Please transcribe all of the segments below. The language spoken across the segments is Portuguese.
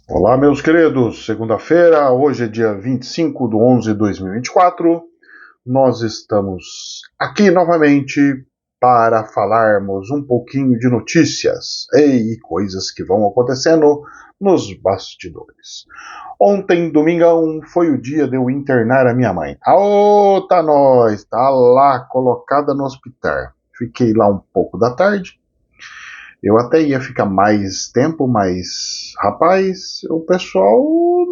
Olá, meus queridos. Segunda-feira, hoje é dia 25/11/2024. Nós estamos aqui novamente para falarmos um pouquinho de notícias e coisas que vão acontecendo nos bastidores. Ontem, domingão, foi o dia de eu internar a minha mãe. Aô, tá nós, tá lá colocada no hospital. Fiquei lá um pouco da tarde. Eu até ia ficar mais tempo, mas, rapaz, o pessoal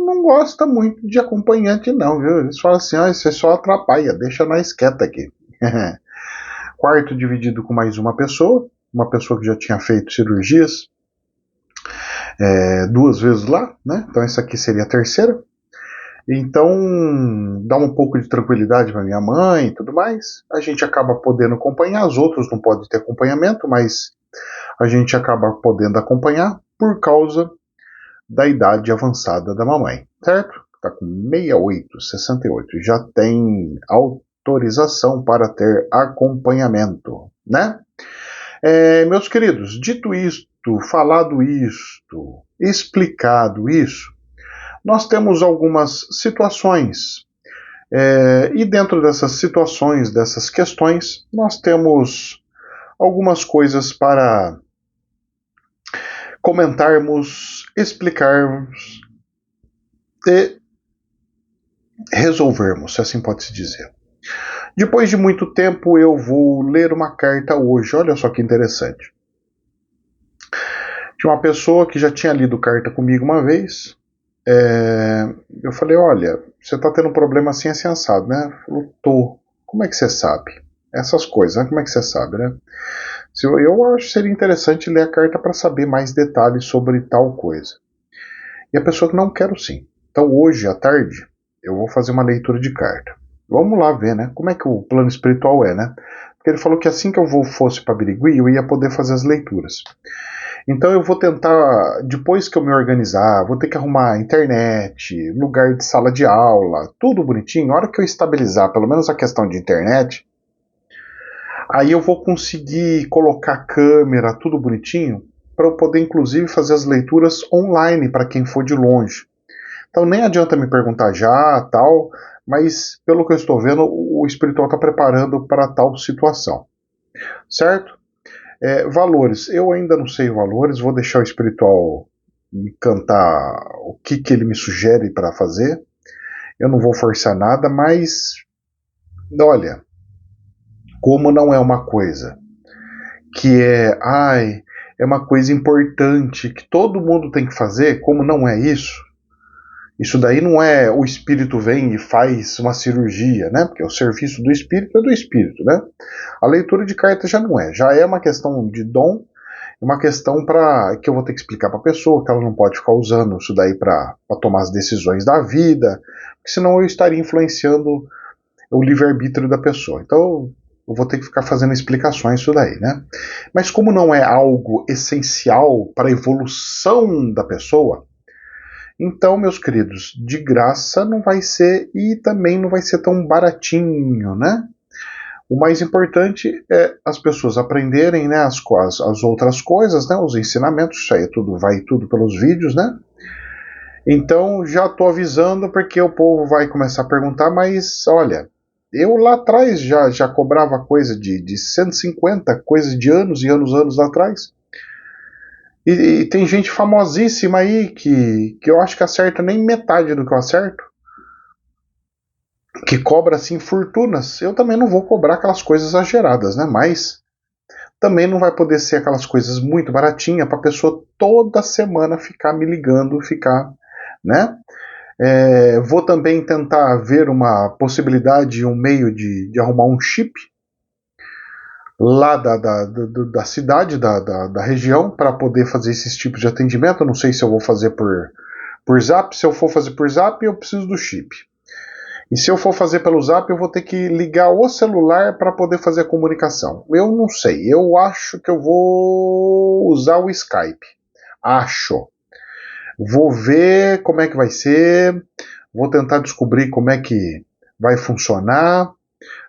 não gosta muito de acompanhante, não, viu? Eles falam assim: você só atrapalha, deixa nós quieta aqui. Quarto dividido com mais uma pessoa que já tinha feito cirurgias 2 vezes lá, né? Então essa aqui seria a terceira. Então dá um pouco de tranquilidade para minha mãe e tudo mais. A gente acaba podendo acompanhar, os outros não podem ter acompanhamento, mas a gente acaba podendo acompanhar por causa da idade avançada da mamãe, certo? Está com 68, 68, já tem autorização para ter acompanhamento, né? Meus queridos, dito isto, falado isto, explicado isso, nós temos algumas situações. E dentro dessas situações, dessas questões, nós temos algumas coisas para comentarmos, explicarmos e resolvermos, se assim pode-se dizer. Depois de muito tempo, eu vou ler uma carta hoje. Olha só que interessante. De uma pessoa que já tinha lido carta comigo uma vez. Eu falei: olha, você está tendo um problema assim assado, né? Falou: tô. Como é que você sabe? Essas coisas, né? Como é que você sabe, né? Eu acho que seria interessante ler a carta para saber mais detalhes sobre tal coisa. E a pessoa que não quero sim. Então hoje à tarde eu vou fazer uma leitura de carta. Vamos lá ver, né? Como é que o plano espiritual é, né? Porque ele falou que assim que eu fosse para Birigui, eu ia poder fazer as leituras. Então eu vou tentar, depois que eu me organizar, vou ter que arrumar internet, lugar de sala de aula, tudo bonitinho. Na hora que eu estabilizar pelo menos a questão de internet, aí eu vou conseguir colocar câmera, tudo bonitinho, para eu poder inclusive fazer as leituras online para quem for de longe. Então nem adianta me perguntar já, tal, mas pelo que eu estou vendo, o espiritual está preparando para tal situação, certo? Valores, eu ainda não sei valores, vou deixar o espiritual me cantar o que ele me sugere para fazer. Eu não vou forçar nada, mas olha, como não é uma coisa que é uma coisa importante que todo mundo tem que fazer, como não é isso, isso daí não é o espírito vem e faz uma cirurgia, né? Porque o serviço do espírito é do espírito, né? A leitura de cartas já é uma questão de dom, uma questão que eu vou ter que explicar para a pessoa que ela não pode ficar usando isso daí para tomar as decisões da vida, porque senão eu estaria influenciando o livre-arbítrio da pessoa. Então eu vou ter que ficar fazendo explicações isso daí, né? Mas como não é algo essencial para a evolução da pessoa, então, meus queridos, de graça não vai ser e também não vai ser tão baratinho, né? O mais importante é as pessoas aprenderem, né, as outras coisas, né, os ensinamentos, isso aí vai tudo pelos vídeos, né? Então já estou avisando porque o povo vai começar a perguntar, mas olha, eu lá atrás já cobrava coisa de 150, coisa de anos e anos atrás. E tem gente famosíssima aí que eu acho que acerta nem metade do que eu acerto, que cobra assim fortunas. Eu também não vou cobrar aquelas coisas exageradas, né? Mas também não vai poder ser aquelas coisas muito baratinhas para a pessoa toda semana ficar me ligando, né? Vou também tentar ver uma possibilidade, um meio de arrumar um chip lá da cidade, da região, para poder fazer esses tipos de atendimento. Eu não sei se eu vou fazer por Zap. Se eu for fazer por Zap, eu preciso do chip. E se eu for fazer pelo Zap, eu vou ter que ligar o celular para poder fazer a comunicação. Eu não sei. Eu acho que eu vou usar o Skype. Acho. Vou ver como é que vai ser. Vou tentar descobrir como é que vai funcionar.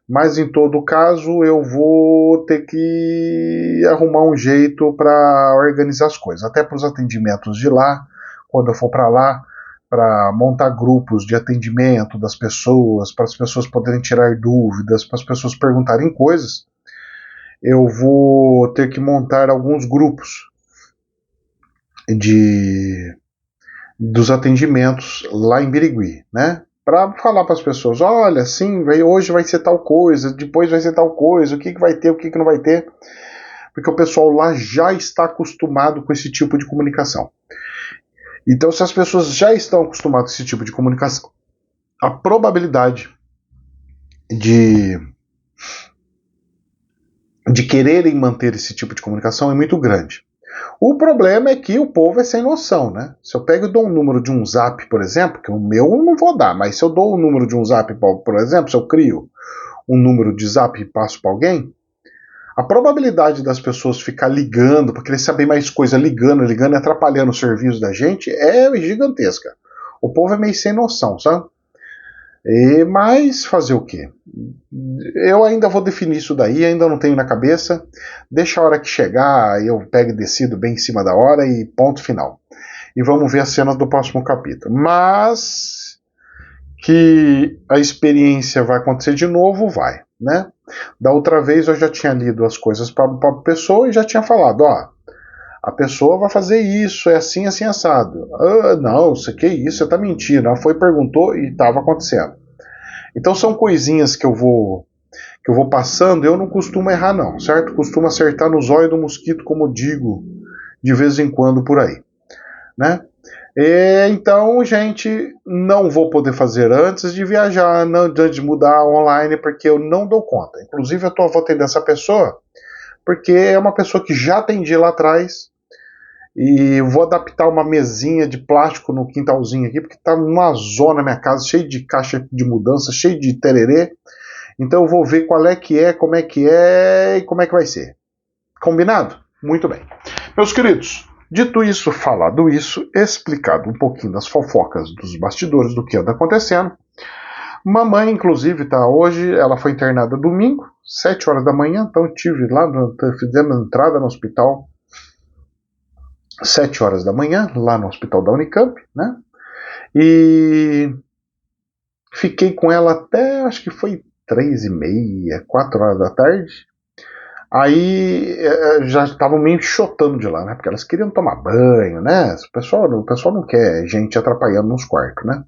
Mas em todo caso, eu vou ter que arrumar um jeito para organizar as coisas. Até para os atendimentos de lá, quando eu for para lá, para montar grupos de atendimento das pessoas, para as pessoas poderem tirar dúvidas, para as pessoas perguntarem coisas, eu vou ter que montar alguns grupos dos atendimentos lá em Birigui, né? Para falar para as pessoas, olha, sim, hoje vai ser tal coisa, depois vai ser tal coisa, o que vai ter, o que não vai ter, porque o pessoal lá já está acostumado com esse tipo de comunicação. Então, se as pessoas já estão acostumadas com esse tipo de comunicação, a probabilidade de quererem manter esse tipo de comunicação é muito grande. O problema é que o povo é sem noção, né? Se eu pego e dou um número de um zap, por exemplo, que o meu eu não vou dar, mas se eu dou um número de um zap, por exemplo, se eu crio um número de zap e passo para alguém, a probabilidade das pessoas ficar ligando, para querer saber mais coisa, ligando e atrapalhando o serviço da gente é gigantesca. O povo é meio sem noção, sabe? Mas fazer o quê? Eu ainda vou definir isso daí, ainda não tenho na cabeça. Deixa a hora que chegar, eu pego e decido bem em cima da hora e ponto final. E vamos ver as cenas do próximo capítulo. Mas que a experiência vai acontecer de novo, vai, né? Da outra vez eu já tinha lido as coisas para a pessoa e já tinha falado, ó, a pessoa vai fazer isso, é assim, assim, assado. Ah, não, isso que é isso, você tá mentindo. Ela foi, perguntou e estava acontecendo. Então são coisinhas que eu vou passando, eu não costumo errar não, certo? Costumo acertar no zóio do mosquito, como digo de vez em quando por aí, né? Então, gente, não vou poder fazer antes de viajar, não, antes de mudar online, porque eu não dou conta. Inclusive, eu vou atender essa pessoa, porque é uma pessoa que já atendi lá atrás, e vou adaptar uma mesinha de plástico no quintalzinho aqui, porque tá uma zona na minha casa, cheio de caixa de mudança, cheio de tererê. Então eu vou ver qual é que é, como é que é e como é que vai ser. Combinado? Muito bem. Meus queridos, dito isso, falado isso, explicado um pouquinho das fofocas dos bastidores do que anda acontecendo. Mamãe, inclusive, tá hoje, ela foi internada domingo, 7 horas da manhã, então tive lá, fizemos entrada no hospital 7 horas da manhã, lá no hospital da Unicamp, né? E fiquei com ela até, acho que foi 3h30, 4 horas da tarde. Aí já estavam meio chotando de lá, né? Porque elas queriam tomar banho, né? O pessoal não quer gente atrapalhando nos quartos, né?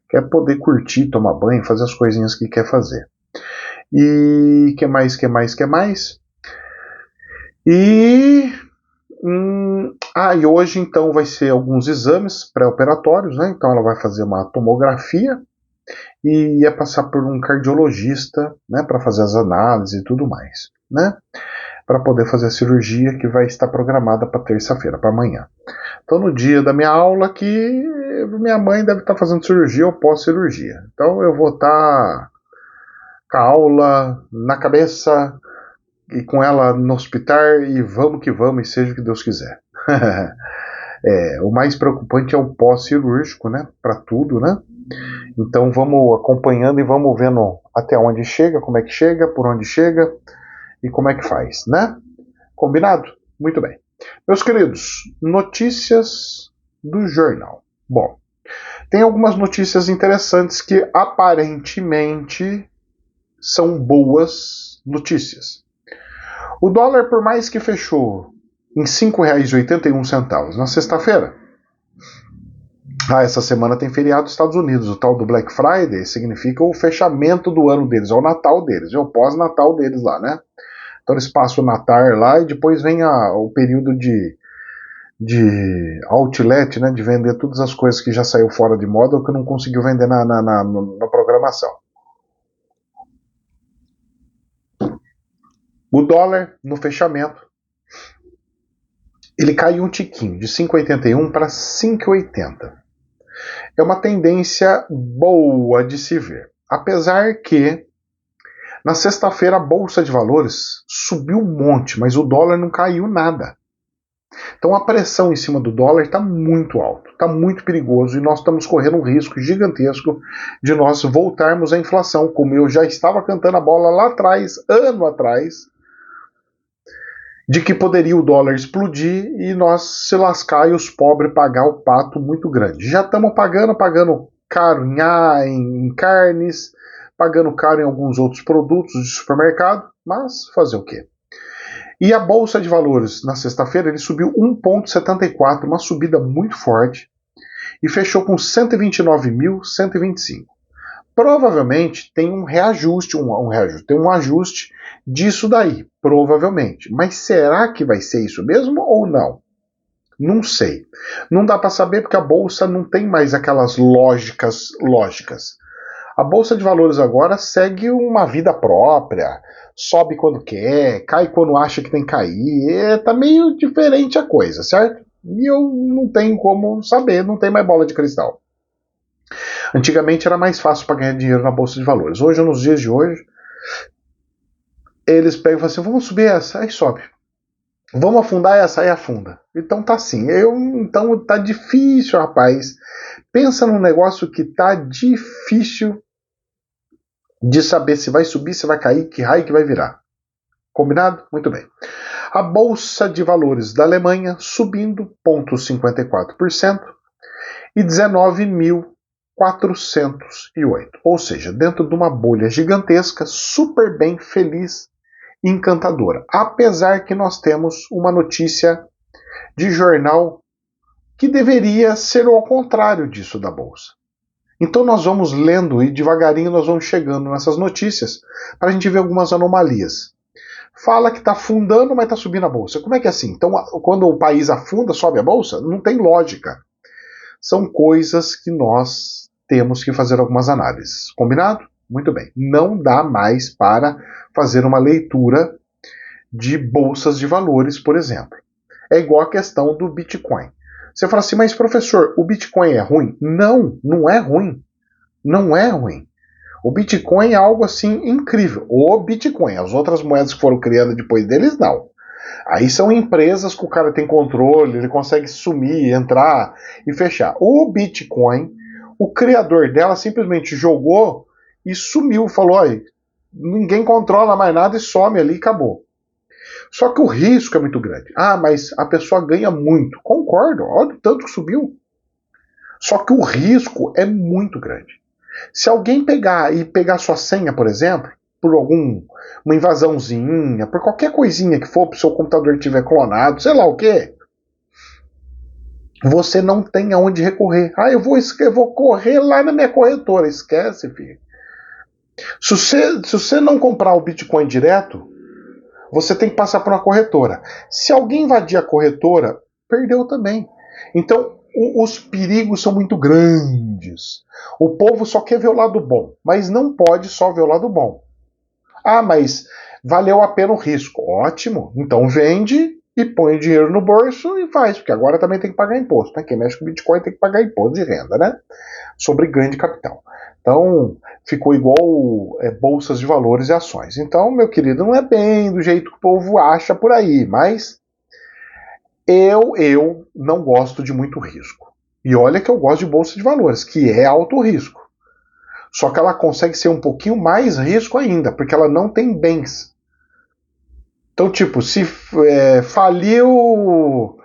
Quer poder curtir, tomar banho, fazer as coisinhas que quer fazer. E que mais? E e hoje então vai ser alguns exames pré-operatórios, né? Então ela vai fazer uma tomografia e ia passar por um cardiologista, né, para fazer as análises e tudo mais, né? Para poder fazer a cirurgia que vai estar programada para terça-feira, para amanhã. Então no dia da minha aula aqui, minha mãe deve estar fazendo cirurgia ou pós-cirurgia. Então eu vou estar com a aula na cabeça e com ela no hospital e vamos que vamos e seja o que Deus quiser. O mais preocupante é o pós-cirúrgico, né? Para tudo, né? Então vamos acompanhando e vamos vendo até onde chega, como é que chega, por onde chega e como é que faz, né? Combinado? Muito bem. Meus queridos, notícias do jornal. Bom, tem algumas notícias interessantes que aparentemente são boas notícias. O dólar, por mais que fechou em R$ 5,81 na sexta-feira. Essa semana tem feriado dos Estados Unidos, o tal do Black Friday significa o fechamento do ano deles, é o Natal deles, é o pós-Natal deles lá, né? Então eles passam o Natal lá e depois vem o período de outlet, né, de vender todas as coisas que já saiu fora de moda ou que não conseguiu vender na programação. O dólar, no fechamento, ele caiu um tiquinho, de 5,81 para 5,80. É uma tendência boa de se ver. Apesar que, na sexta-feira, a Bolsa de Valores subiu um monte, mas o dólar não caiu nada. Então a pressão em cima do dólar está muito alta, está muito perigoso e nós estamos correndo um risco gigantesco de nós voltarmos à inflação, como eu já estava cantando a bola lá atrás, ano atrás, de que poderia o dólar explodir e nós se lascar e os pobres pagar o pato muito grande. Já estamos pagando caro em carnes, pagando caro em alguns outros produtos de supermercado, mas fazer o quê? E a Bolsa de Valores, na sexta-feira, ele subiu 1,74, uma subida muito forte, e fechou com 129.125. Provavelmente tem um reajuste, tem um ajuste disso daí, provavelmente. Mas será que vai ser isso mesmo ou não? Não sei. Não dá para saber porque a bolsa não tem mais aquelas lógicas. A bolsa de valores agora segue uma vida própria, sobe quando quer, cai quando acha que tem que cair. Tá meio diferente a coisa, certo? E eu não tenho como saber, não tem mais bola de cristal. Antigamente era mais fácil para ganhar dinheiro na bolsa de valores. Hoje, nos dias de hoje, eles pegam e falam assim: vamos subir essa, aí sobe. Vamos afundar essa, aí afunda. Então tá assim. Então tá difícil, rapaz. Pensa num negócio que tá difícil de saber se vai subir, se vai cair, que raio que vai virar. Combinado? Muito bem. A bolsa de valores da Alemanha subindo 0,54% e 19.408. Ou seja, dentro de uma bolha gigantesca, super bem, feliz e encantadora. Apesar que nós temos uma notícia de jornal que deveria ser ao contrário disso da bolsa. Então nós vamos lendo e devagarinho nós vamos chegando nessas notícias para a gente ver algumas anomalias. Fala que está afundando, mas está subindo a bolsa. Como é que é assim? Então, quando o país afunda, sobe a bolsa? Não tem lógica. São coisas que nós temos que fazer algumas análises. Combinado? Muito bem. Não dá mais para fazer uma leitura de bolsas de valores, por exemplo. É igual a questão do Bitcoin. Você fala assim, mas professor, o Bitcoin é ruim? Não, não é ruim. Não é ruim. O Bitcoin é algo assim incrível. O Bitcoin, as outras moedas que foram criadas depois deles, não. Aí são empresas que o cara tem controle, ele consegue sumir, entrar e fechar. O Bitcoin, o criador dela simplesmente jogou e sumiu, falou, olha, ninguém controla mais nada e some ali e acabou. Só que o risco é muito grande. Ah, mas a pessoa ganha muito. Concordo, olha o tanto que subiu. Só que o risco é muito grande. Se alguém pegar sua senha, por exemplo, por uma invasãozinha, por qualquer coisinha que for, para o seu computador estiver clonado, sei lá o quê, você não tem aonde recorrer. Ah, eu vou correr lá na minha corretora. Esquece, filho. Se você não comprar o Bitcoin direto, você tem que passar por uma corretora. Se alguém invadir a corretora, perdeu também. Então, os perigos são muito grandes. O povo só quer ver o lado bom, mas não pode só ver o lado bom. Ah, mas valeu a pena o risco. Ótimo. Então vende e põe o dinheiro no bolso e faz, porque agora também tem que pagar imposto. Né? Quem mexe com Bitcoin tem que pagar imposto de renda, né? Sobre ganho de capital. Então, ficou igual bolsas de valores e ações. Então, meu querido, não é bem do jeito que o povo acha por aí, mas eu não gosto de muito risco. E olha que eu gosto de bolsa de valores, que é alto risco. Só que ela consegue ser um pouquinho mais risco ainda, porque ela não tem bens. Então, tipo, se faliu.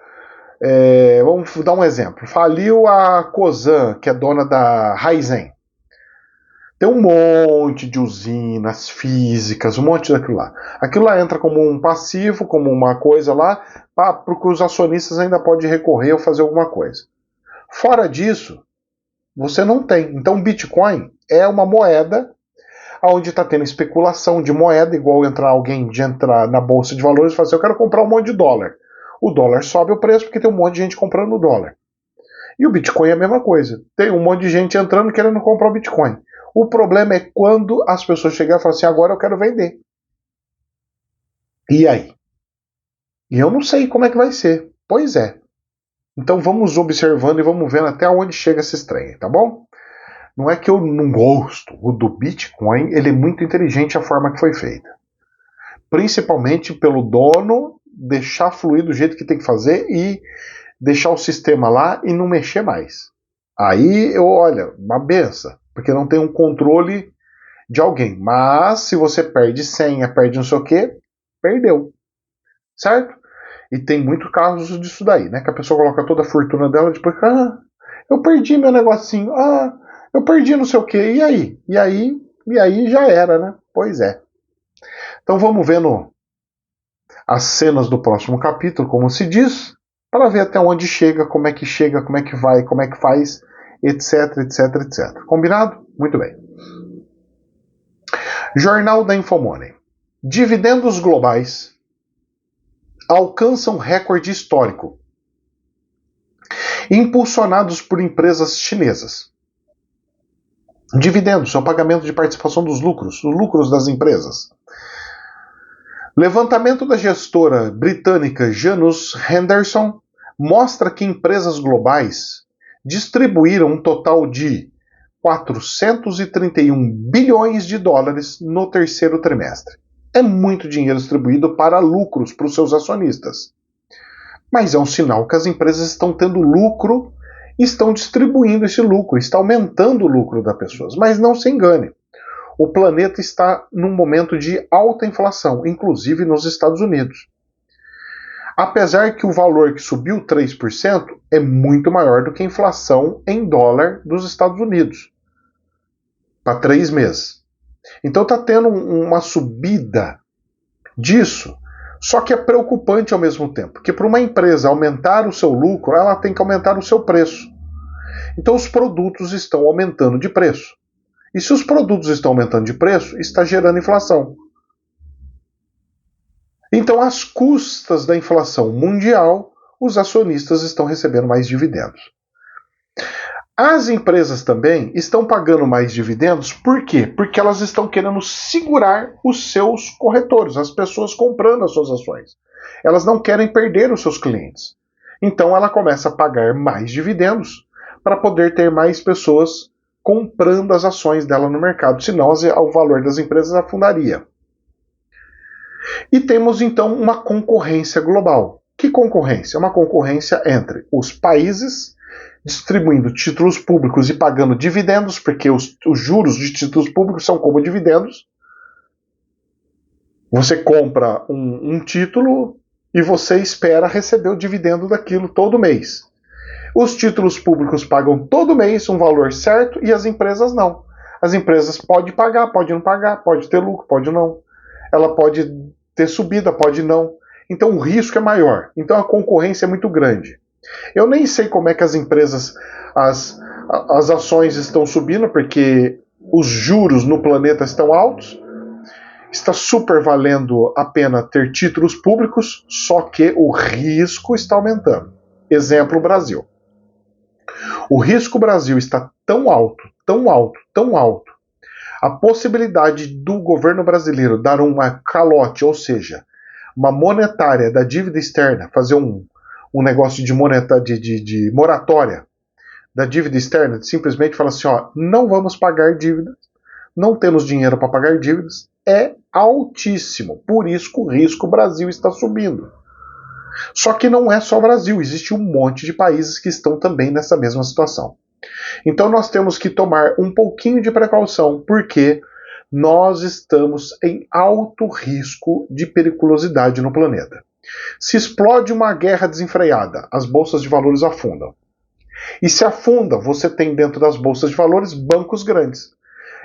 Vamos dar um exemplo. Faliu a Cosan, que é dona da Raizen. Tem um monte de usinas físicas, um monte daquilo lá. Aquilo lá entra como um passivo, como uma coisa lá, para que os acionistas ainda podem recorrer ou fazer alguma coisa. Fora disso, você não tem. Então, Bitcoin é uma moeda onde está tendo especulação de moeda, igual alguém de entrar na bolsa de valores e falar assim, eu quero comprar um monte de dólar. O dólar sobe o preço porque tem um monte de gente comprando o dólar. E o Bitcoin é a mesma coisa. Tem um monte de gente entrando querendo comprar o Bitcoin. O problema é quando as pessoas chegarem e falam assim, agora eu quero vender. E aí? E eu não sei como é que vai ser. Pois é. Então vamos observando e vamos vendo até onde chega esse estranho, tá bom? Não é que eu não gosto. O do Bitcoin, ele é muito inteligente a forma que foi feita. Principalmente pelo dono deixar fluir do jeito que tem que fazer e deixar o sistema lá e não mexer mais. Aí, olha, uma benção, porque não tem um controle de alguém. Mas se você perde senha, perde não sei o que, perdeu. certo? E tem muitos casos disso daí, né? Que a pessoa coloca toda a fortuna dela, depois, eu perdi meu negocinho, eu perdi não sei o quê, e aí? E aí já era, né? Pois é. Então vamos vendo as cenas do próximo capítulo, como se diz, para ver até onde chega, como é que vai, como é que faz, etc, etc, etc. Combinado? Muito bem. Jornal da Infomoney. Dividendos globais alcançam recorde histórico, impulsionados por empresas chinesas. Dividendos é o pagamento de participação dos lucros das empresas. Levantamento da gestora britânica Janus Henderson mostra que empresas globais distribuíram um total de 431 bilhões de dólares no terceiro trimestre. É muito dinheiro distribuído para lucros para os seus acionistas. Mas é um sinal que as empresas estão tendo lucro e estão distribuindo esse lucro, está aumentando o lucro das pessoas. Mas não se engane, o planeta está num momento de alta inflação, inclusive nos Estados Unidos. Apesar que o valor que subiu 3% é muito maior do que a inflação em dólar dos Estados Unidos, para 3 meses. Então está tendo uma subida disso, só que é preocupante ao mesmo tempo, porque para uma empresa aumentar o seu lucro, ela tem que aumentar o seu preço. Então os produtos estão aumentando de preço. E se os produtos estão aumentando de preço, está gerando inflação. Então, às custas da inflação mundial, os acionistas estão recebendo mais dividendos. As empresas também estão pagando mais dividendos, por quê? Porque elas estão querendo segurar os seus corretores, as pessoas comprando as suas ações. Elas não querem perder os seus clientes. Então ela começa a pagar mais dividendos para poder ter mais pessoas comprando as ações dela no mercado, senão o valor das empresas afundaria. E temos então uma concorrência global. Que concorrência? Uma concorrência entre os países distribuindo títulos públicos e pagando dividendos, porque os juros de títulos públicos são como dividendos. Você compra um título e você espera receber o dividendo daquilo todo mês. Os títulos públicos pagam todo mês um valor certo e as empresas não. As empresas podem pagar, pode não pagar, pode ter lucro, pode não. Ela pode ter subida, pode não. Então o risco é maior. Então a concorrência é muito grande. Eu nem sei como é que as empresas, as ações estão subindo, porque os juros no planeta estão altos. Está super valendo a pena ter títulos públicos, só que o risco está aumentando. Exemplo, Brasil. O risco Brasil está tão alto, tão alto, tão alto. A possibilidade do governo brasileiro dar uma calote, ou seja, uma monetária da dívida externa, fazer um negócio de moratória da dívida externa, de simplesmente falar assim, não vamos pagar dívidas, não temos dinheiro para pagar dívidas, é altíssimo. Por isso que o risco Brasil está subindo. Só que não é só o Brasil, existe um monte de países que estão também nessa mesma situação. Então nós temos que tomar um pouquinho de precaução, porque nós estamos em alto risco de periculosidade no planeta. Se explode uma guerra desenfreada, as bolsas de valores afundam. E se afunda, você tem dentro das bolsas de valores bancos grandes.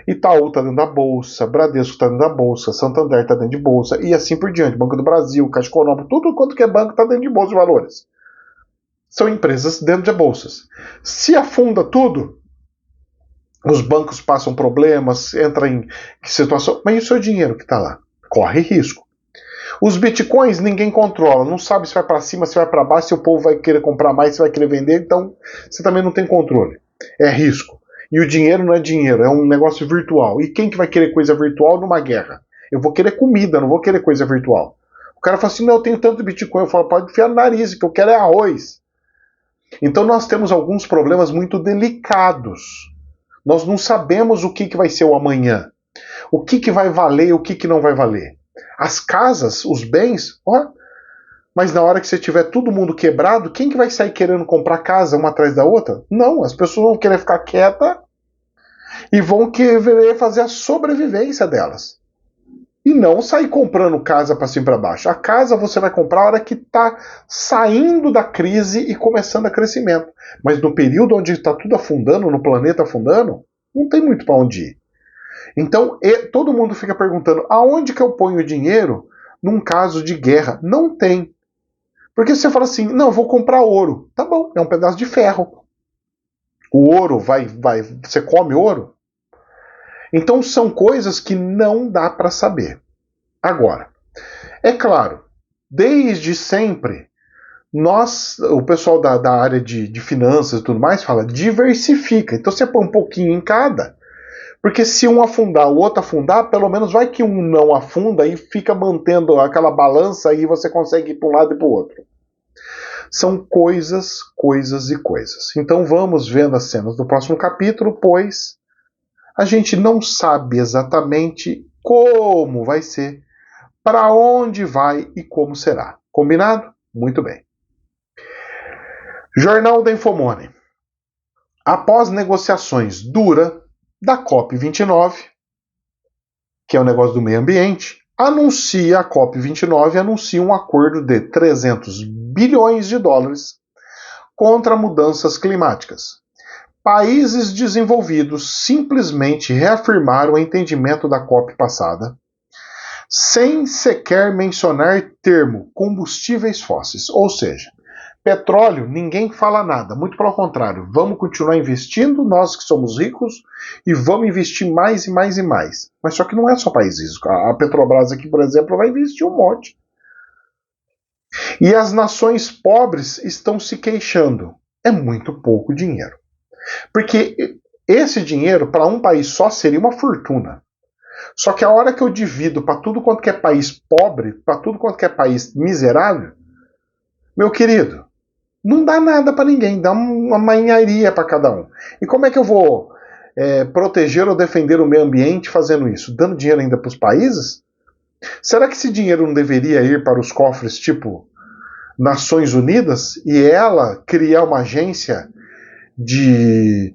Itaú está dentro da bolsa, Bradesco está dentro da bolsa, Santander está dentro de bolsa e assim por diante. Banco do Brasil, Caixa Econômica, tudo quanto que é banco está dentro de bolsa de valores. São empresas dentro de bolsas. Se afunda tudo, os bancos passam problemas, entram em situação. Mas e o seu dinheiro que está lá? Corre risco. Os bitcoins ninguém controla, não sabe se vai para cima, se vai para baixo, se o povo vai querer comprar mais, se vai querer vender, então você também não tem controle. É risco. E o dinheiro não é dinheiro, é um negócio virtual. E quem que vai querer coisa virtual numa guerra? Eu vou querer comida, não vou querer coisa virtual. O cara fala assim, não, eu tenho tanto Bitcoin. Eu falo, pode enfiar no nariz, que eu quero é arroz. Então nós temos alguns problemas muito delicados. Nós não sabemos o que vai ser o amanhã. O que vai valer e o que não vai valer. As casas, os bens, mas na hora que você tiver todo mundo quebrado, quem que vai sair querendo comprar casa uma atrás da outra? Não, as pessoas vão querer ficar quietas e vão querer fazer a sobrevivência delas. E não sair comprando casa para cima e para baixo. A casa você vai comprar a hora que está saindo da crise e começando a crescimento. Mas no período onde está tudo afundando, no planeta afundando, não tem muito para onde ir. Então todo mundo fica perguntando aonde que eu ponho o dinheiro num caso de guerra. Não tem. Porque você fala assim, não, eu vou comprar ouro. Tá bom, é um pedaço de ferro. O ouro você come ouro? Então são coisas que não dá para saber. Agora, é claro, desde sempre, o pessoal da área de finanças e tudo mais fala, diversifica. Então você põe um pouquinho em cada, porque se um afundar, o outro afundar, pelo menos vai que um não afunda e fica mantendo aquela balança e você consegue ir para um lado e para o outro. São coisas, coisas e coisas. Então vamos vendo as cenas do próximo capítulo, pois a gente não sabe exatamente como vai ser, para onde vai e como será. Combinado? Muito bem. Jornal da Infomoney. Após negociações duras da COP29, que é o negócio do meio ambiente, a COP29 anuncia um acordo de 300 bilhões de dólares contra mudanças climáticas. Países desenvolvidos simplesmente reafirmaram o entendimento da COP passada, sem sequer mencionar termo combustíveis fósseis, ou seja, petróleo, ninguém fala nada, muito pelo contrário, vamos continuar investindo, nós que somos ricos, e vamos investir mais e mais e mais. Mas só que não é só países ricos, a Petrobras aqui, por exemplo, vai investir um monte. E as nações pobres estão se queixando, é muito pouco dinheiro. Porque esse dinheiro, para um país só, seria uma fortuna. Só que a hora que eu divido para tudo quanto que é país pobre, para tudo quanto que é país miserável, meu querido, não dá nada para ninguém, dá uma manharia para cada um. E como é que eu vou proteger ou defender o meio ambiente fazendo isso? Dando dinheiro ainda para os países? Será que esse dinheiro não deveria ir para os cofres tipo Nações Unidas e ela criar uma agência de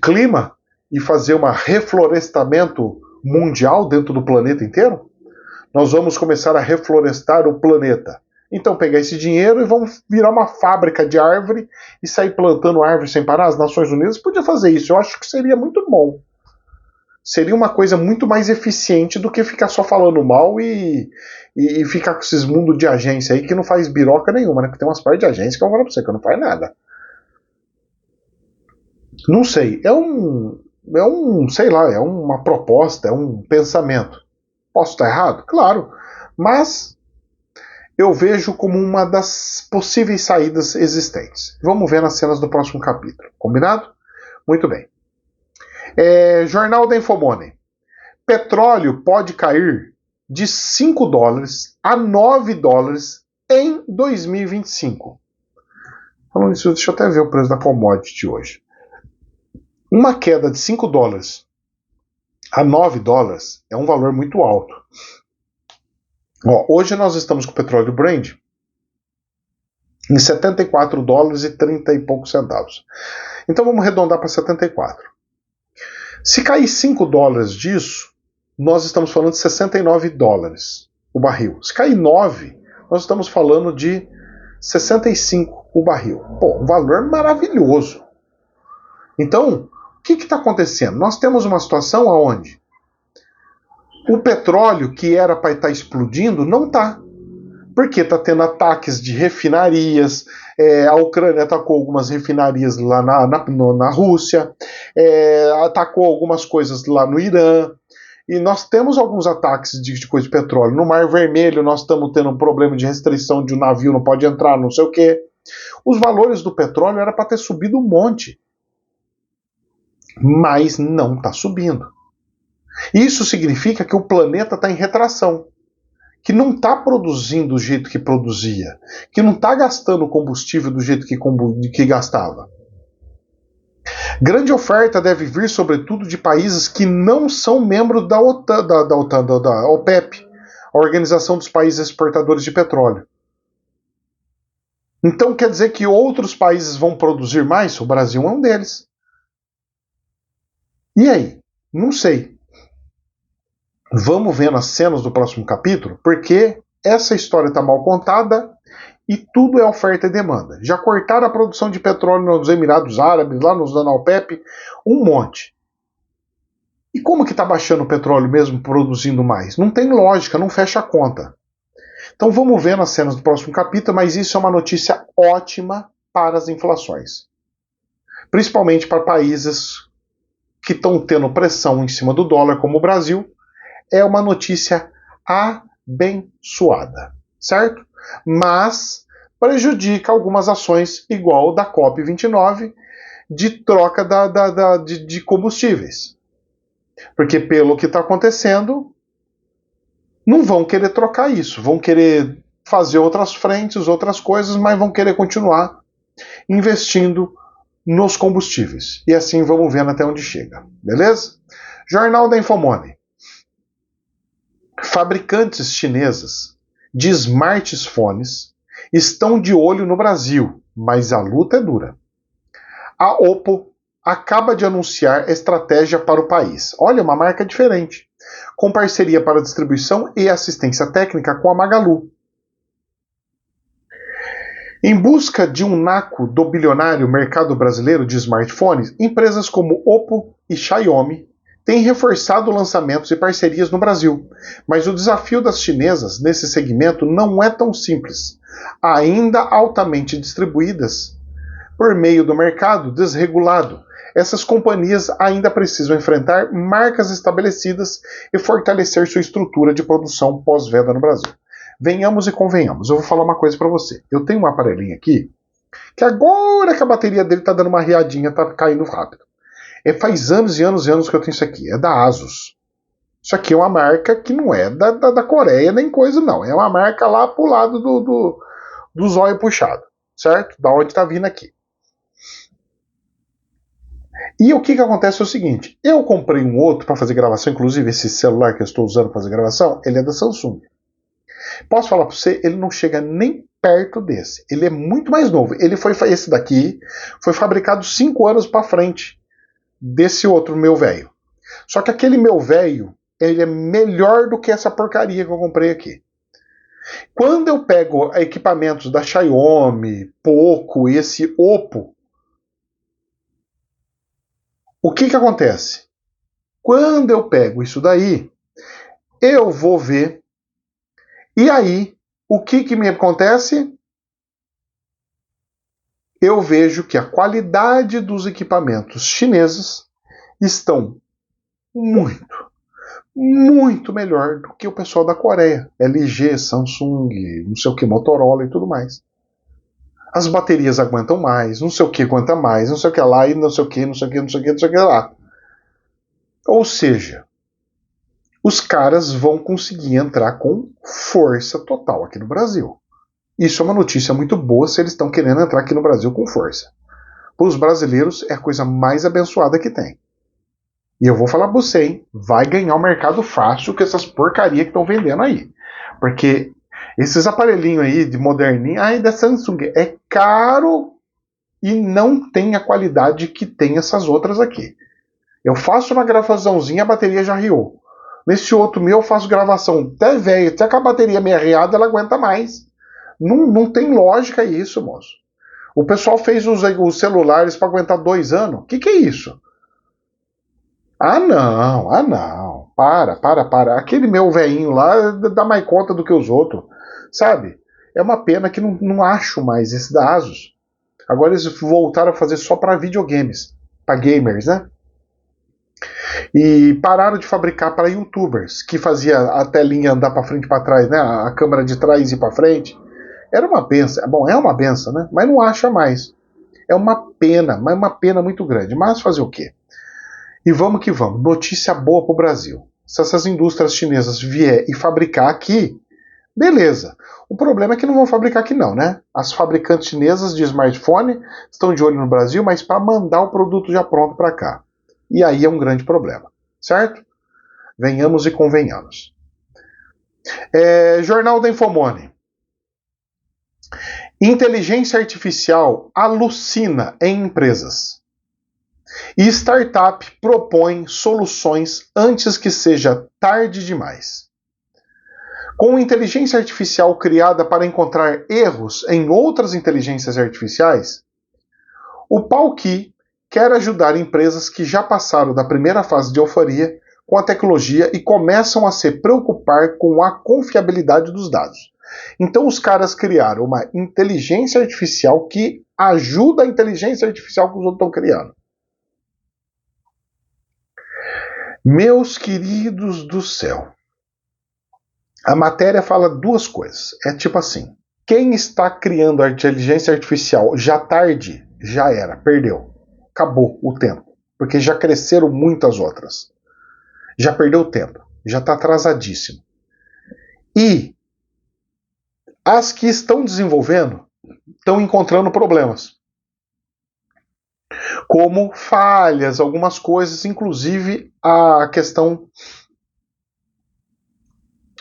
clima e fazer um reflorestamento mundial dentro do planeta inteiro? Nós vamos começar a reflorestar o planeta. Então pegar esse dinheiro e vamos virar uma fábrica de árvore e sair plantando árvore sem parar. As Nações Unidas podiam fazer isso. Eu acho que seria muito bom. Seria uma coisa muito mais eficiente do que ficar só falando mal e ficar com esses mundos de agência aí que não faz biroca nenhuma, né? Porque tem umas partes de agência que eu vou falar pra você que não faz nada. Não sei. Sei lá, é uma proposta, é um pensamento. Posso estar errado? Claro. Mas eu vejo como uma das possíveis saídas existentes. Vamos ver nas cenas do próximo capítulo. Combinado? Muito bem. Jornal da Infomoney. Petróleo pode cair de 5 dólares a 9 dólares em 2025. Falando isso, deixa eu até ver o preço da commodity hoje. Uma queda de 5 dólares a 9 dólares é um valor muito alto. Hoje nós estamos com o petróleo Brent em 74 dólares e 30 e poucos centavos. Então vamos arredondar para 74. Se cair 5 dólares disso, nós estamos falando de 69 dólares o barril. Se cair 9, nós estamos falando de 65 o barril. Pô, um valor maravilhoso. Então, o que está acontecendo? Nós temos uma situação onde o petróleo que era para estar explodindo não está. Porque está tendo ataques de refinarias, a Ucrânia atacou algumas refinarias lá na Rússia, atacou algumas coisas lá no Irã, e nós temos alguns ataques de coisa de petróleo. No Mar Vermelho nós estamos tendo um problema de restrição de um navio não pode entrar, não sei o quê. Os valores do petróleo era para ter subido um monte, mas não está subindo. Isso significa que o planeta está em retração, que não está produzindo do jeito que produzia, que não está gastando combustível do jeito que gastava. Grande oferta deve vir, sobretudo, de países que não são membros da OPEP, a Organização dos Países Exportadores de Petróleo. Então quer dizer que outros países vão produzir mais? O Brasil é um deles. E aí? Não sei. Vamos ver nas cenas do próximo capítulo, porque essa história está mal contada e tudo é oferta e demanda. Já cortaram a produção de petróleo nos Emirados Árabes, lá nos da OPEP, um monte. E como que está baixando o petróleo mesmo produzindo mais? Não tem lógica, não fecha a conta. Então vamos ver nas cenas do próximo capítulo, mas isso é uma notícia ótima para as inflações. Principalmente para países que estão tendo pressão em cima do dólar, como o Brasil. É uma notícia abençoada, certo? Mas prejudica algumas ações, igual da COP29, de troca de combustíveis. Porque pelo que está acontecendo, não vão querer trocar isso, vão querer fazer outras frentes, outras coisas, mas vão querer continuar investindo nos combustíveis. E assim vamos vendo até onde chega, beleza? Jornal da Infomoney. Fabricantes chinesas de smartphones estão de olho no Brasil, mas a luta é dura. A Oppo acaba de anunciar estratégia para o país. Olha, uma marca diferente, com parceria para distribuição e assistência técnica com a Magalu. Em busca de um naco do bilionário mercado brasileiro de smartphones, empresas como Oppo e Xiaomi têm reforçado lançamentos e parcerias no Brasil. Mas o desafio das chinesas nesse segmento não é tão simples. Ainda altamente distribuídas por meio do mercado desregulado, essas companhias ainda precisam enfrentar marcas estabelecidas e fortalecer sua estrutura de produção pós-venda no Brasil. Venhamos e convenhamos, eu vou falar uma coisa para você. Eu tenho um aparelhinho aqui, que agora que a bateria dele tá dando uma riadinha, tá caindo rápido. Faz anos e anos e anos que eu tenho isso aqui, é da Asus. Isso aqui é uma marca que não é da Coreia nem coisa não, é uma marca lá pro lado do zóio puxado, certo? Da onde tá vindo aqui. E o que acontece é o seguinte, eu comprei um outro para fazer gravação, inclusive esse celular que eu estou usando para fazer gravação, ele é da Samsung. Posso falar para você, ele não chega nem perto desse. Ele é muito mais novo. Esse daqui foi fabricado 5 anos para frente desse outro meu velho. Só que aquele meu velho, ele é melhor do que essa porcaria que eu comprei aqui. Quando eu pego equipamentos da Xiaomi, Poco e esse Oppo, o que acontece? Quando eu pego isso daí, eu vou ver. E aí, o que me acontece? Eu vejo que a qualidade dos equipamentos chineses estão muito melhor do que o pessoal da Coreia. LG, Samsung, não sei o que, Motorola e tudo mais. As baterias aguentam mais, não sei o que aguenta mais, não sei o que lá e não sei o que, não sei o que, não sei o que, não sei o que lá. Ou seja, os caras vão conseguir entrar com força total aqui no Brasil. Isso é uma notícia muito boa se eles estão querendo entrar aqui no Brasil com força. Para os brasileiros é a coisa mais abençoada que tem. E eu vou falar para você, hein? Vai ganhar o mercado fácil com essas porcarias que estão vendendo aí. Porque esses aparelhinhos aí de moderninho, da Samsung, é caro e não tem a qualidade que tem essas outras aqui. Eu faço uma gravaçãozinha, a bateria já riou. Nesse outro meu eu faço gravação até velho, até com a bateria meio arriada, ela aguenta mais. Não tem lógica isso, moço. O pessoal fez os celulares para aguentar 2 anos. O que é isso? Ah, não. Para. Aquele meu velhinho lá dá mais conta do que os outros. Sabe? É uma pena que não acho mais esse da Asus. Agora eles voltaram a fazer só para videogames. Para gamers, né? E pararam de fabricar para youtubers, que fazia a telinha andar para frente e para trás, né? A câmera de trás e para frente. Era uma benção. Bom, é uma benção, né? Mas não acha mais. É uma pena, mas uma pena muito grande. Mas fazer o quê? E vamos que vamos. Notícia boa para o Brasil. Se essas indústrias chinesas vier e fabricar aqui, beleza. O problema é que não vão fabricar aqui não, né? As fabricantes chinesas de smartphone estão de olho no Brasil, mas para mandar o produto já pronto para cá. E aí é um grande problema, certo? Venhamos e convenhamos. Jornal da Infomoney. Inteligência artificial alucina em empresas. E startup propõe soluções antes que seja tarde demais. Com inteligência artificial criada para encontrar erros em outras inteligências artificiais, o Pauqui quer ajudar empresas que já passaram da primeira fase de euforia com a tecnologia e começam a se preocupar com a confiabilidade dos dados. Então os caras criaram uma inteligência artificial que ajuda a inteligência artificial que os outros estão criando. Meus queridos do céu, a matéria fala duas coisas. É tipo assim, quem está criando a inteligência artificial já tarde, já era, perdeu. Acabou o tempo. Porque já cresceram muitas outras. Já perdeu o tempo. Já está atrasadíssimo. E as que estão desenvolvendo estão encontrando problemas. Como falhas, algumas coisas, inclusive a questão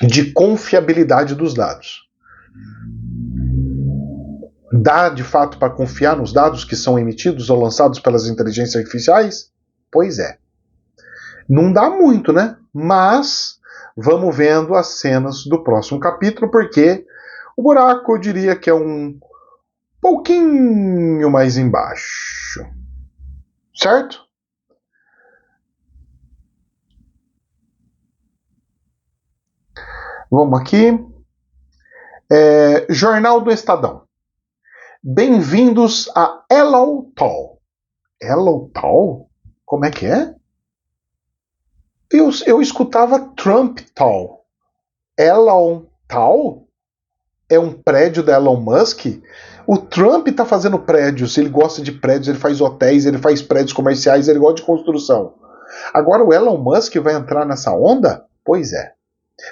de confiabilidade dos dados. Dá de fato para confiar nos dados que são emitidos ou lançados pelas inteligências artificiais? Pois é. Não dá muito, né? Mas vamos vendo as cenas do próximo capítulo, porque o buraco eu diria que é um pouquinho mais embaixo. Certo? Vamos aqui. Jornal do Estadão. Bem-vindos a Hello Tall. Hello Tall? Como é que é? Eu escutava Trump Tall. Elon Tall? É um prédio da Elon Musk? O Trump está fazendo prédios, ele gosta de prédios, ele faz hotéis, ele faz prédios comerciais, ele gosta de construção. Agora o Elon Musk vai entrar nessa onda? Pois é.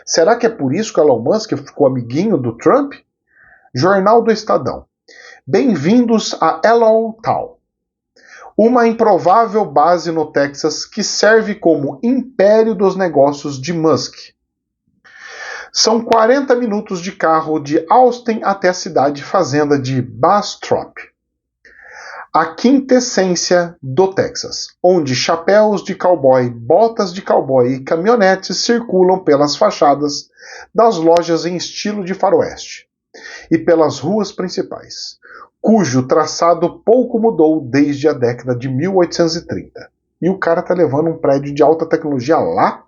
Será que é por isso que o Elon Musk ficou amiguinho do Trump? Jornal do Estadão. Bem-vindos a Elon Tall. Uma improvável base no Texas que serve como império dos negócios de Musk. São 40 minutos de carro de Austin até a cidade fazenda de Bastrop. A quintessência do Texas, onde chapéus de cowboy, botas de cowboy e caminhonetes circulam pelas fachadas das lojas em estilo de faroeste e pelas ruas principais, cujo traçado pouco mudou desde a década de 1830. E o cara tá levando um prédio de alta tecnologia lá?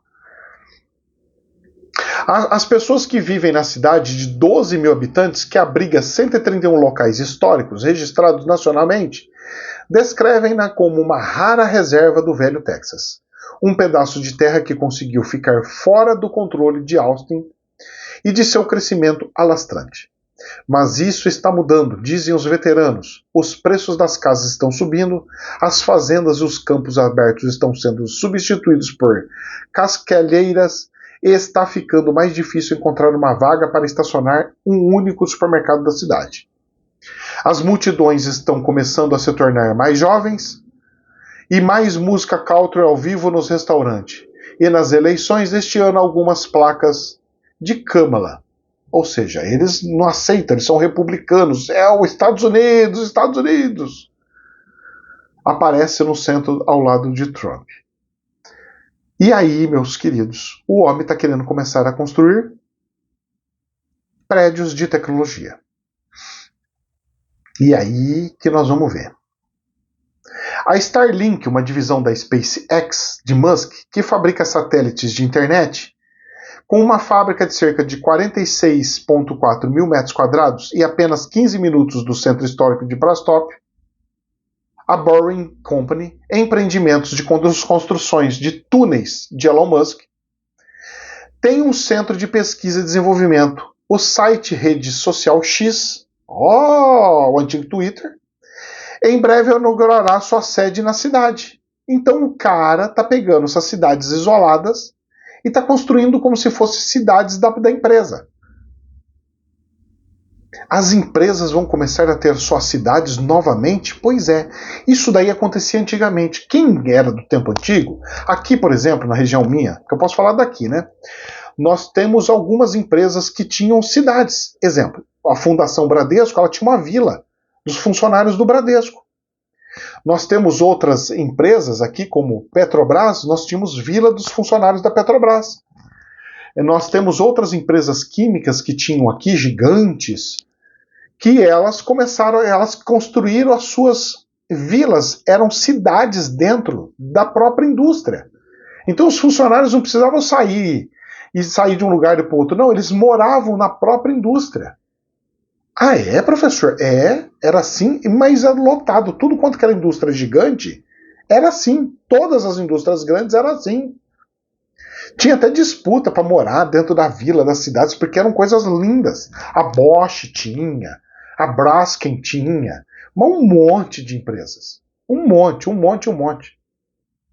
As pessoas que vivem na cidade de 12 mil habitantes, que abriga 131 locais históricos registrados nacionalmente, descrevem-na como uma rara reserva do velho Texas. Um pedaço de terra que conseguiu ficar fora do controle de Austin e de seu crescimento alastrante. Mas isso está mudando, dizem os veteranos. Os preços das casas estão subindo, as fazendas e os campos abertos estão sendo substituídos por cascalheiras e está ficando mais difícil encontrar uma vaga para estacionar um único supermercado da cidade. As multidões estão começando a se tornar mais jovens e mais música country ao vivo nos restaurantes. E nas eleições deste ano algumas placas de Câmara. Ou seja, eles não aceitam, eles são republicanos. É os Estados Unidos, Estados Unidos. Aparece no centro ao lado de Trump. E aí, meus queridos, o homem está querendo começar a construir prédios de tecnologia. E aí que nós vamos ver. A Starlink, uma divisão da SpaceX de Musk, que fabrica satélites de internet, com uma fábrica de cerca de 46,4 mil metros quadrados e apenas 15 minutos do centro histórico de Bastrop, a Boring Company, empreendimentos de construções de túneis de Elon Musk, tem um centro de pesquisa e desenvolvimento, o site Rede Social X, o antigo Twitter, em breve inaugurará sua sede na cidade. Então o cara está pegando essas cidades isoladas e está construindo como se fossem cidades da empresa. As empresas vão começar a ter suas cidades novamente? Pois é, isso daí acontecia antigamente. Quem era do tempo antigo, aqui por exemplo, na região minha, que eu posso falar daqui, né? Nós temos algumas empresas que tinham cidades. Exemplo, a Fundação Bradesco, ela tinha uma vila dos funcionários do Bradesco. Nós temos outras empresas aqui, como Petrobras, nós tínhamos vila dos funcionários da Petrobras. Nós temos outras empresas químicas que tinham aqui, gigantes, que elas construíram as suas vilas, eram cidades dentro da própria indústria. Então os funcionários não precisavam sair de um lugar para o outro, não, eles moravam na própria indústria. Ah, é, professor? Era assim, mas era lotado. Tudo quanto que era indústria gigante, era assim. Todas as indústrias grandes eram assim. Tinha até disputa para morar dentro da vila, das cidades, porque eram coisas lindas. A Bosch tinha, a Braskem tinha, mas um monte de empresas. Um monte.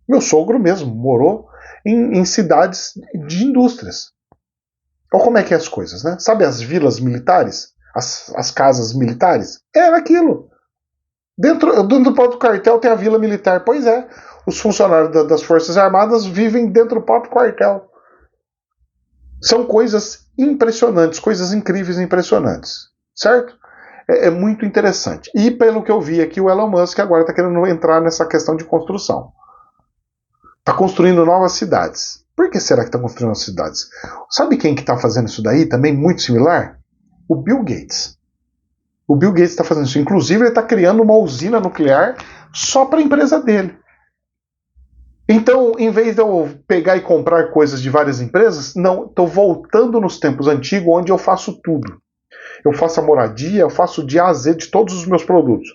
Meu sogro mesmo morou em cidades de indústrias. Olha como é que é as coisas, né? Sabe as vilas militares? As casas militares? Era aquilo. Dentro do próprio quartel tem a vila militar. Pois é, os funcionários das Forças Armadas vivem dentro do próprio quartel. São coisas impressionantes, coisas incríveis e impressionantes. Certo? É muito interessante. E pelo que eu vi aqui, o Elon Musk agora está querendo entrar nessa questão de construção. Está construindo novas cidades. Por que será que está construindo novas cidades? Sabe quem que está fazendo isso daí? Também muito similar? O Bill Gates. O Bill Gates está fazendo isso. Inclusive, ele está criando uma usina nuclear só para a empresa dele. Então, em vez de eu pegar e comprar coisas de várias empresas, não, estou voltando nos tempos antigos, onde eu faço tudo. Eu faço a moradia, eu faço de A a Z de todos os meus produtos.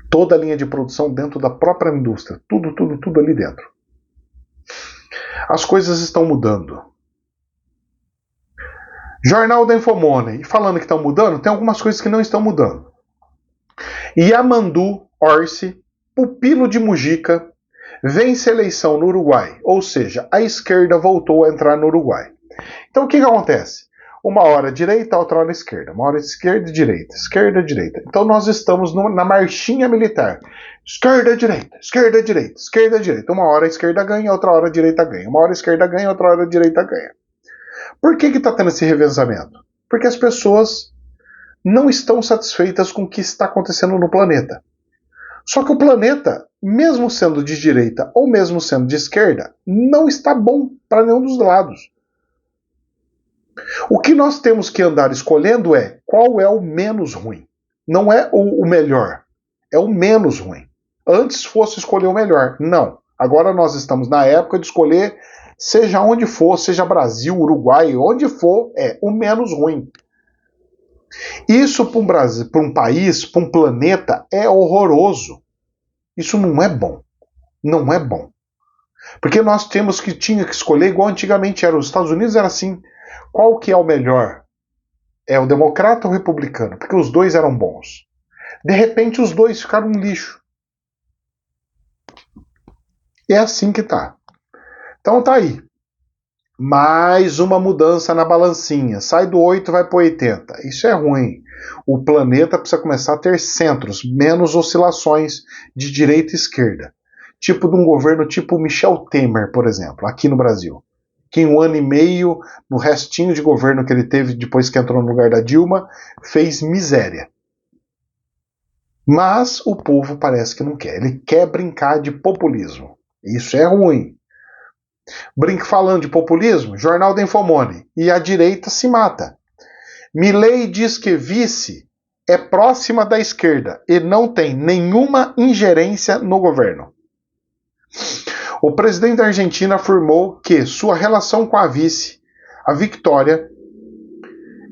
Toda a linha de produção dentro da própria indústria. Tudo ali dentro. As coisas estão mudando. Jornal da Infomoney. Falando que estão mudando, tem algumas coisas que não estão mudando. Yamandu Orsi, pupilo de Mujica, vence eleição no Uruguai. Ou seja, a esquerda voltou a entrar no Uruguai. Então o que acontece? Uma hora direita, outra hora esquerda. Uma hora esquerda e direita. Esquerda e direita. Então nós estamos na marchinha militar. Esquerda, direita, esquerda, direita, esquerda, direita. Uma hora a esquerda ganha, outra hora a direita ganha. Uma hora a esquerda ganha, outra hora a direita ganha. Por que está tendo esse revezamento? Porque as pessoas não estão satisfeitas com o que está acontecendo no planeta. Só que o planeta, mesmo sendo de direita ou mesmo sendo de esquerda, não está bom para nenhum dos lados. O que nós temos que andar escolhendo é qual é o menos ruim. Não é o melhor, é o menos ruim. Antes fosse escolher o melhor. Não. Agora nós estamos na época de escolher, seja onde for, seja Brasil, Uruguai, onde for, é o menos ruim. Isso para um país, para um planeta, é horroroso. Isso não é bom. Não é bom. Porque nós tinha que escolher igual antigamente era. Os Estados Unidos era assim. Qual que é o melhor? É o democrata ou o republicano? Porque os dois eram bons. De repente os dois ficaram um lixo. É assim que tá. Então tá aí. Mais uma mudança na balancinha. Sai do 8 e vai para 80. Isso é ruim. O planeta precisa começar a ter centros, menos oscilações de direita e esquerda. Tipo de um governo tipo Michel Temer, por exemplo, aqui no Brasil. Que em 1 ano e meio, no restinho de governo que ele teve depois que entrou no lugar da Dilma, fez miséria. Mas o povo parece que não quer. Ele quer brincar de populismo. Isso é ruim. Falando de populismo, Jornal da Infomoney. E a direita se mata. Milei diz que vice é próxima da esquerda e não tem nenhuma ingerência no governo. O presidente da Argentina afirmou que sua relação com a vice, a Victoria,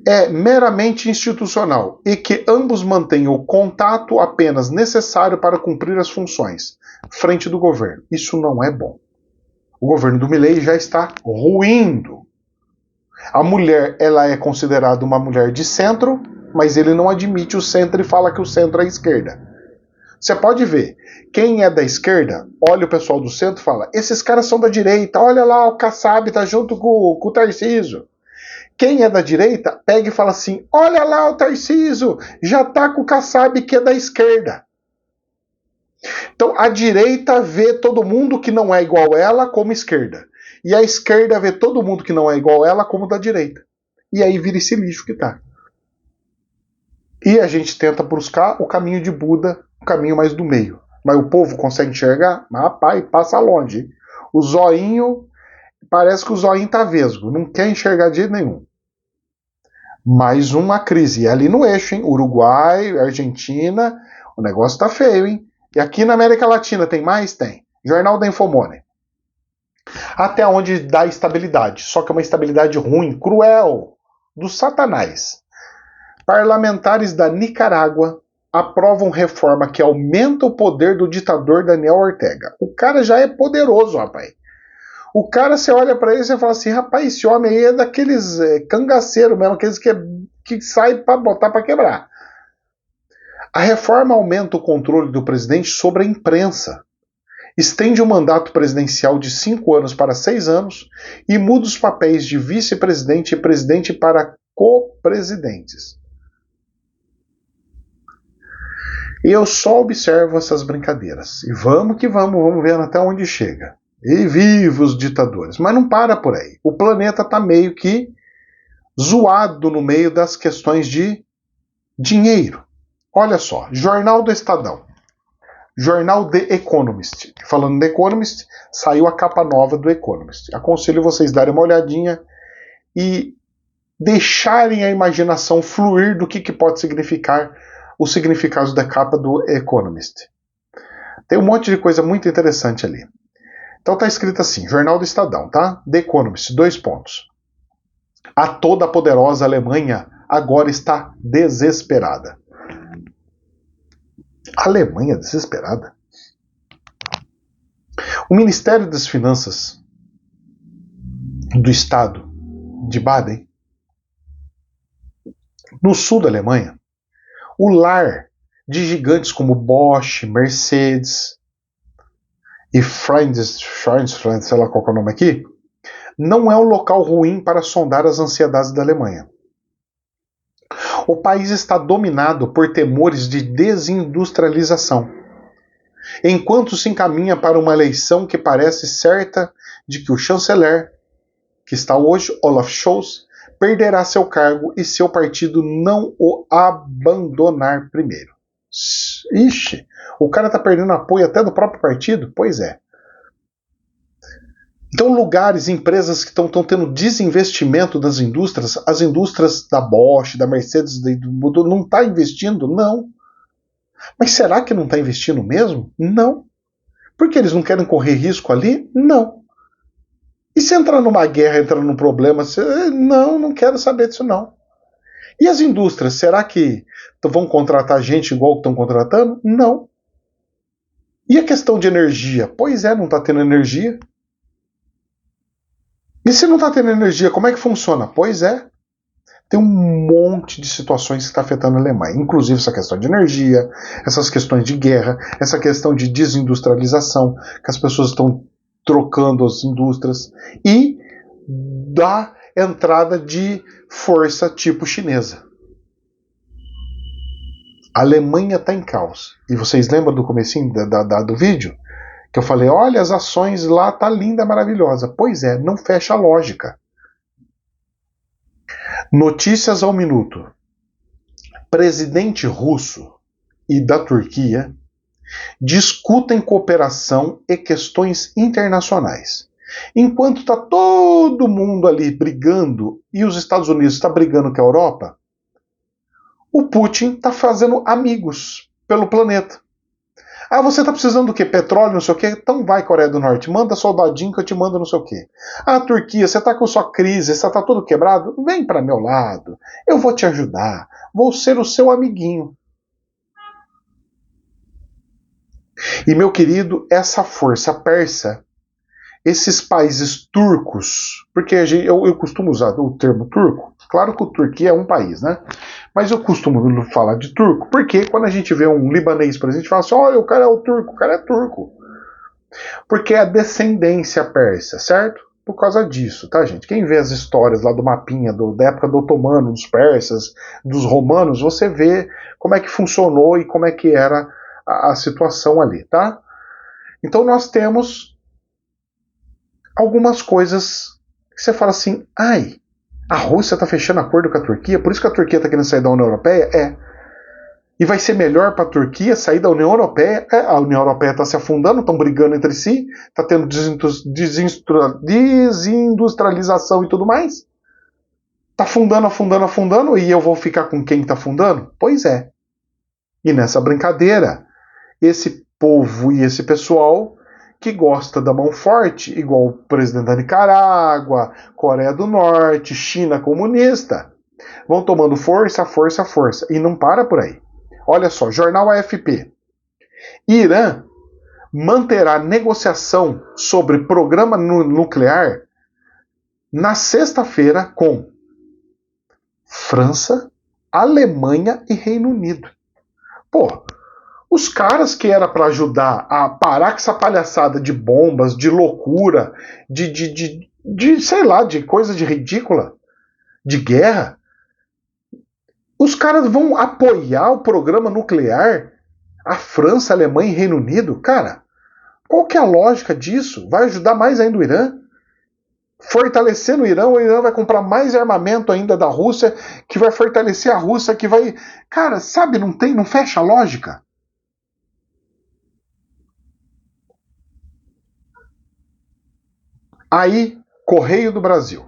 é meramente institucional e que ambos mantêm o contato apenas necessário para cumprir as funções frente do governo. Isso não é bom. O governo do Milei já está ruindo. A mulher, ela é considerada uma mulher de centro, mas ele não admite o centro e fala que o centro é a esquerda. Você pode ver, quem é da esquerda, olha o pessoal do centro e fala, esses caras são da direita, olha lá, o Kassab tá junto com o Tarcísio. Quem é da direita, pega e fala assim, olha lá o Tarcísio, já tá com o Kassab que é da esquerda. Então a direita vê todo mundo que não é igual ela como esquerda. E a esquerda vê todo mundo que não é igual ela como da direita. E aí vira esse lixo que tá. E a gente tenta buscar o caminho de Buda, o caminho mais do meio. Mas o povo consegue enxergar? Mas, rapaz, passa longe. O zoinho, parece que o zoinho tá vesgo, não quer enxergar de jeito nenhum. Mais uma crise. E ali no eixo, hein? Uruguai, Argentina, o negócio tá feio, hein? E aqui na América Latina tem mais? Tem. Jornal da Infomone. Até onde dá estabilidade. Só que é uma estabilidade ruim, cruel, do satanás. Parlamentares da Nicarágua aprovam reforma que aumenta o poder do ditador Daniel Ortega. O cara já é poderoso, rapaz. O cara, você olha para ele e fala assim, rapaz, esse homem aí é daqueles cangaceiros mesmo, aqueles que sai para botar para quebrar. A reforma aumenta o controle do presidente sobre a imprensa, estende o mandato presidencial de 5 anos para 6 anos e muda os papéis de vice-presidente e presidente para co-presidentes. Eu só observo essas brincadeiras. E vamos que vamos ver até onde chega. E viva os ditadores. Mas não para por aí. O planeta está meio que zoado no meio das questões de dinheiro. Olha só, Jornal do Estadão. Jornal The Economist. Falando The Economist, saiu a capa nova do Economist. Aconselho vocês darem uma olhadinha e deixarem a imaginação fluir do que pode significar os significados da capa do Economist. Tem um monte de coisa muito interessante ali. Então tá escrito assim, Jornal do Estadão, tá? The Economist, 2 pontos. A toda poderosa Alemanha agora está desesperada. Alemanha desesperada? O Ministério das Finanças do Estado de Baden, no sul da Alemanha, o lar de gigantes como Bosch, Mercedes e Friends, sei lá qual é o nome aqui, não é um local ruim para sondar as ansiedades da Alemanha. O país está dominado por temores de desindustrialização, enquanto se encaminha para uma eleição que parece certa de que o chanceler, que está hoje, Olaf Scholz, perderá seu cargo e seu partido não o abandonar primeiro. Ixi, o cara está perdendo apoio até do próprio partido? Pois é. Então, lugares, empresas que estão tendo desinvestimento das indústrias, as indústrias da Bosch, da Mercedes, não está investindo? Não. Mas será que não está investindo mesmo? Não. Porque eles não querem correr risco ali? Não. E se entrar numa guerra, entrar num problema, não quero saber disso não. E as indústrias, será que vão contratar gente igual que estão contratando? Não. E a questão de energia? Pois é, não está tendo energia. E se não está tendo energia, como é que funciona? Pois é, tem um monte de situações que está afetando a Alemanha, inclusive essa questão de energia, essas questões de guerra, essa questão de desindustrialização, que as pessoas estão trocando as indústrias, e da entrada de força tipo chinesa. A Alemanha está em caos. E vocês lembram do comecinho do vídeo? Que eu falei, olha, as ações lá tá linda, maravilhosa. Pois é, não fecha a lógica. Notícias ao minuto. Presidente russo e da Turquia discutem cooperação e questões internacionais. Enquanto está todo mundo ali brigando e os Estados Unidos está brigando com a Europa, o Putin está fazendo amigos pelo planeta. Ah, você está precisando do quê? Petróleo, não sei o quê? Então vai, Coreia do Norte, manda soldadinho que eu te mando não sei o quê. Ah, Turquia, você está com sua crise, você está todo quebrado? Vem para meu lado, eu vou te ajudar, vou ser o seu amiguinho. E, meu querido, essa força persa, esses países turcos, porque eu costumo usar o termo turco, claro que o Turquia é um país, né? Mas eu costumo falar de turco, porque quando a gente vê um libanês, por exemplo, a gente fala assim, olha, o cara é o turco, o cara é turco. Porque é a descendência persa, certo? Por causa disso, tá, gente? Quem vê as histórias lá do mapinha, da época do otomano, dos persas, dos romanos, você vê como é que funcionou e como é que era a situação ali, tá? Então nós temos algumas coisas que você fala assim, ai, a Rússia está fechando acordo com a Turquia, por isso que a Turquia está querendo sair da União Europeia? É. E vai ser melhor para a Turquia sair da União Europeia. A União Europeia está se afundando, estão brigando entre si, está tendo desindustrialização e tudo mais. Está afundando, afundando, afundando, e eu vou ficar com quem está afundando? Pois é. E nessa brincadeira, esse povo e esse pessoal que gosta da mão forte, igual o presidente da Nicarágua, Coreia do Norte, China comunista, vão tomando força, força, força. E não para por aí. Olha só, jornal AFP. Irã manterá negociação sobre programa nuclear na sexta-feira com França, Alemanha e Reino Unido. Pô, os caras que era para ajudar a parar com essa palhaçada de bombas, de loucura, de sei lá, de coisa de ridícula, de guerra, os caras vão apoiar o programa nuclear, a França, a Alemanha e Reino Unido? Cara, qual que é a lógica disso? Vai ajudar mais ainda o Irã? Fortalecendo o Irã vai comprar mais armamento ainda da Rússia, que vai fortalecer a Rússia, que vai... Cara, sabe, não fecha a lógica? Aí, Correio do Brasil.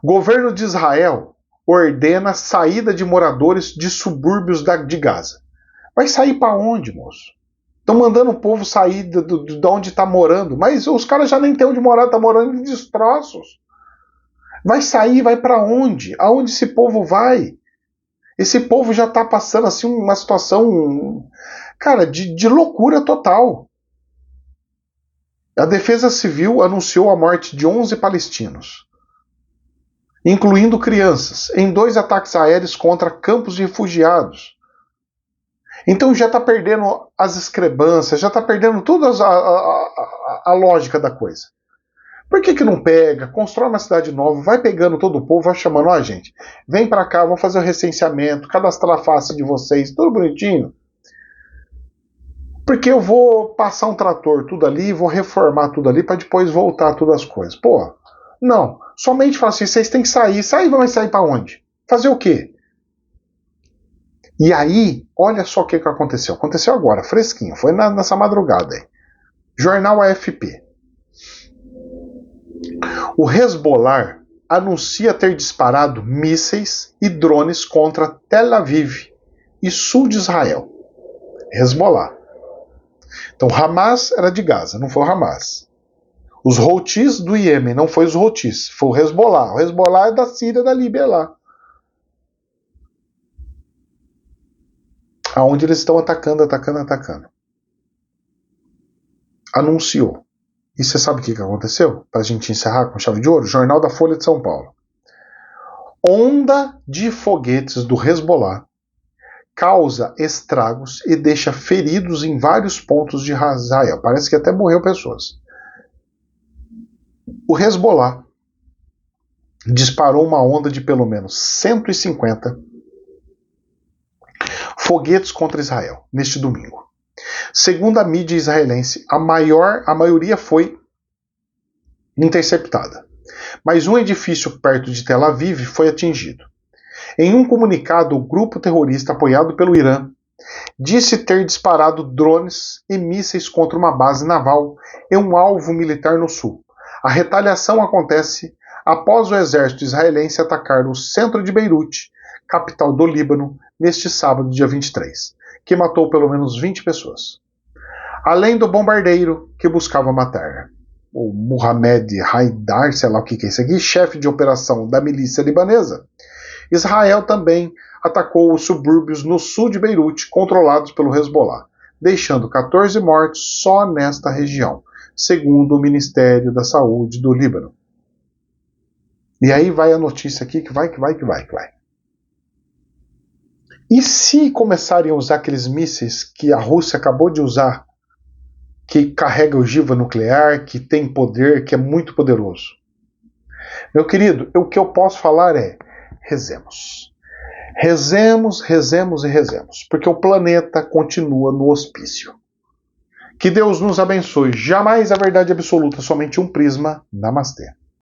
Governo de Israel ordena saída de moradores de subúrbios de Gaza. Vai sair para onde, moço? Estão mandando o povo sair de onde está morando, mas os caras já nem têm onde morar, estão morando em destroços. Vai sair, vai para onde? Aonde esse povo vai? Esse povo já está passando assim uma situação, cara, de loucura total. A Defesa Civil anunciou a morte de 11 palestinos, incluindo crianças, em 2 ataques aéreos contra campos de refugiados. Então já está perdendo as discrepâncias, já está perdendo toda a lógica da coisa. Por que não pega, constrói uma cidade nova, vai pegando todo o povo, vai chamando, ó, gente, vem para cá, vamos fazer o recenseamento, cadastrar a face de vocês, tudo bonitinho. Porque eu vou passar um trator tudo ali, vou reformar tudo ali para depois voltar todas as coisas. Pô, não. Somente fala assim, vocês têm que sair. Sair, vai sair para onde? Fazer o quê? E aí, olha só o que aconteceu. Aconteceu agora, fresquinho. Foi nessa madrugada aí. Jornal AFP. O Hezbollah anuncia ter disparado mísseis e drones contra Tel Aviv e sul de Israel. Hezbollah. Então, Hamas era de Gaza, não foi o Hamas. Os Houthis do Iêmen, não foi os Houthis, foi o Hezbollah. O Hezbollah é da Síria, da Líbia lá. Aonde eles estão atacando. Anunciou. E você sabe o que aconteceu? Para a gente encerrar com chave de ouro, Jornal da Folha de São Paulo. Onda de foguetes do Hezbollah causa estragos e deixa feridos em vários pontos de Israel. Parece que até morreu pessoas. O Hezbollah disparou uma onda de pelo menos 150 foguetes contra Israel neste domingo. Segundo a mídia israelense, a maioria foi interceptada. Mas um edifício perto de Tel Aviv foi atingido. Em um comunicado, o grupo terrorista apoiado pelo Irã disse ter disparado drones e mísseis contra uma base naval e um alvo militar no sul. A retaliação acontece após o exército israelense atacar o centro de Beirute, capital do Líbano, neste sábado, dia 23, que matou pelo menos 20 pessoas. Além do bombardeiro que buscava matar o Mohamed Haidar, sei lá o que é isso aqui, chefe de operação da milícia libanesa, Israel também atacou os subúrbios no sul de Beirute, controlados pelo Hezbollah, deixando 14 mortos só nesta região, segundo o Ministério da Saúde do Líbano. E aí vai a notícia aqui que vai. E se começarem a usar aqueles mísseis que a Rússia acabou de usar, que carrega ogiva nuclear, que tem poder, que é muito poderoso? Meu querido, o que eu posso falar é: rezemos. Rezemos, rezemos e rezemos, porque o planeta continua no hospício. Que Deus nos abençoe. Jamais a verdade absoluta, somente um prisma. Namastê.